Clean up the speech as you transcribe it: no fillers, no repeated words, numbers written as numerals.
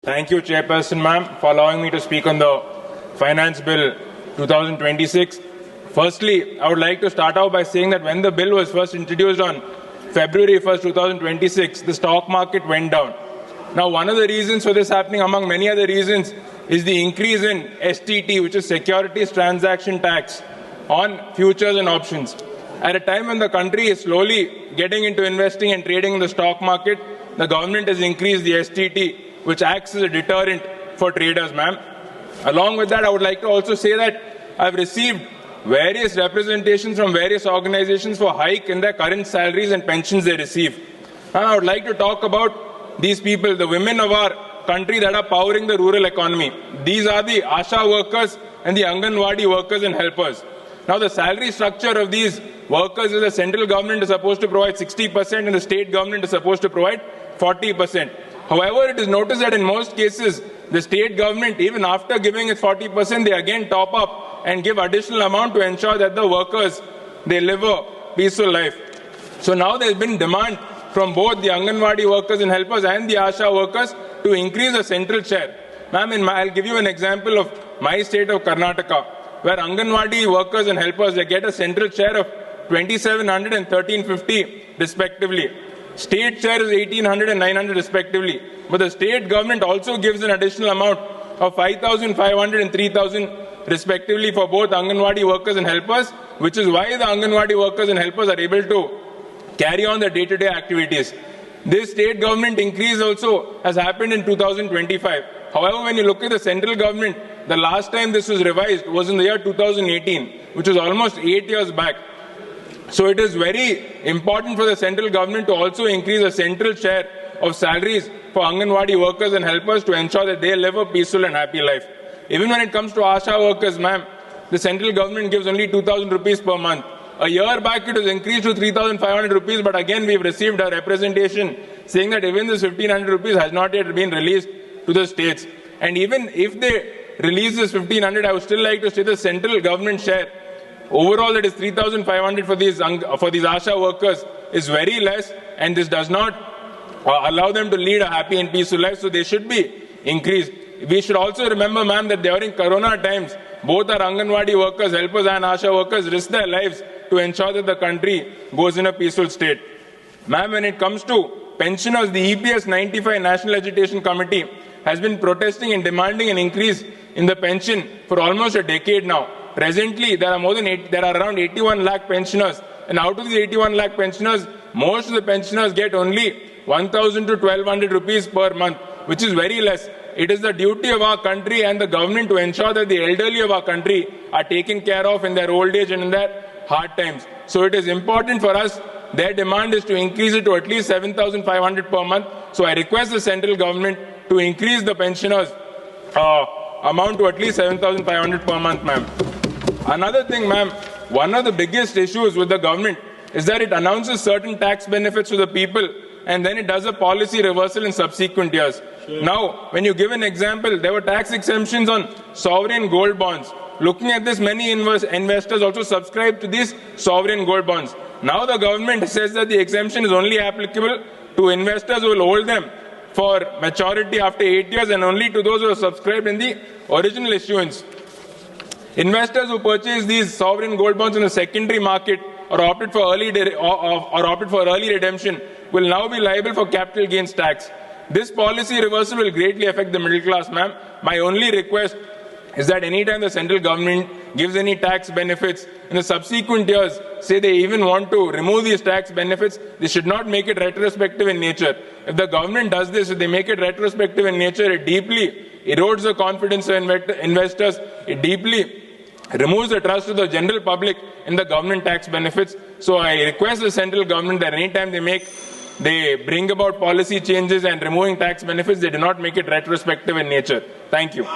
Thank you, Chairperson ma'am, for allowing me to speak on the Finance Bill 2026. Firstly, I would like to start out by saying that when the bill was first introduced on February 1st, 2026, the stock market went down. Now, one of the reasons for this happening, among many other reasons, is the increase in STT, which is Securities Transaction Tax, on futures and options. At a time when the country is slowly getting into investing and trading in the stock market, the government has increased the STT, which acts as a deterrent for traders, ma'am. Along with that, I would like to also say that I've received various representations from various organizations for hike in their current salaries and pensions they receive. And I would like to talk about these people, the women of our country that are powering the rural economy. These are the ASHA workers and the Anganwadi workers and helpers. Now, the salary structure of these workers is the central government is supposed to provide 60% and the state government is supposed to provide 40%. However, it is noticed that in most cases, the state government, even after giving its 40%, they again top up and give additional amount to ensure that the workers, they live a peaceful life. So now there's been demand from both the Anganwadi workers and helpers and the ASHA workers to increase the central share. Ma'am, I'll give you an example of my state of Karnataka, where Anganwadi workers and helpers, they get a central share of 2,700 and 1,350 respectively. State share is 1,800 and 900 respectively. But the state government also gives an additional amount of 5,500 and 3,000 respectively for both Anganwadi workers and helpers, which is why the Anganwadi workers and helpers are able to carry on their day-to-day activities. This state government increase also has happened in 2025. However, when you look at the central government, the last time this was revised was in the year 2018, which was almost 8 years back. So it is very important for the central government to also increase the central share of salaries for Anganwadi workers and helpers to ensure that they live a peaceful and happy life. Even when it comes to ASHA workers, ma'am, the central government gives only 2,000 rupees per month. A year back, it was increased to 3,500 rupees, but again, we've received a representation saying that even this 1,500 rupees has not yet been released to the states. And even if they release this 1,500, I would still like to say the central government share overall, that is 3,500 for these ASHA workers, is very less, and this does not allow them to lead a happy and peaceful life, so they should be increased. We should also remember, ma'am, that during Corona times, both our Anganwadi workers, helpers and ASHA workers risk their lives to ensure that the country goes in a peaceful state. Ma'am, when it comes to pensioners, the EPS 95 National Agitation Committee has been protesting and demanding an increase in the pension for almost a decade now. Presently, there are around 81 lakh pensioners, and out of the 81 lakh pensioners, most of the pensioners get only 1,000 to 1,200 rupees per month, which is very less. It is the duty of our country and the government to ensure that the elderly of our country are taken care of in their old age and in their hard times. So it is important for us. Their demand is to increase it to at least 7,500 per month. So I request the central government to increase the pensioners' amount to at least 7,500 per month, ma'am. Another thing, ma'am, one of the biggest issues with the government is that it announces certain tax benefits to the people and then it does a policy reversal in subsequent years. Sure. Now, when you give an example, there were tax exemptions on sovereign gold bonds. Looking at this, many investors also subscribe to these sovereign gold bonds. Now the government says that the exemption is only applicable to investors who will hold them for maturity after 8 years and only to those who have subscribed in the original issuance. Investors who purchase these sovereign gold bonds in the secondary market or opted for early redemption will now be liable for capital gains tax. This policy reversal will greatly affect the middle class, ma'am. My only request is that anytime the central government gives any tax benefits in the subsequent years, say they even want to remove these tax benefits, they should not make it retrospective in nature. If the government does this, if they make it retrospective in nature, it deeply erodes the confidence of investors. It deeply removes the trust of the general public in the government tax benefits. So I request the central government that anytime they bring about policy changes and removing tax benefits, they do not make it retrospective in nature. Thank you.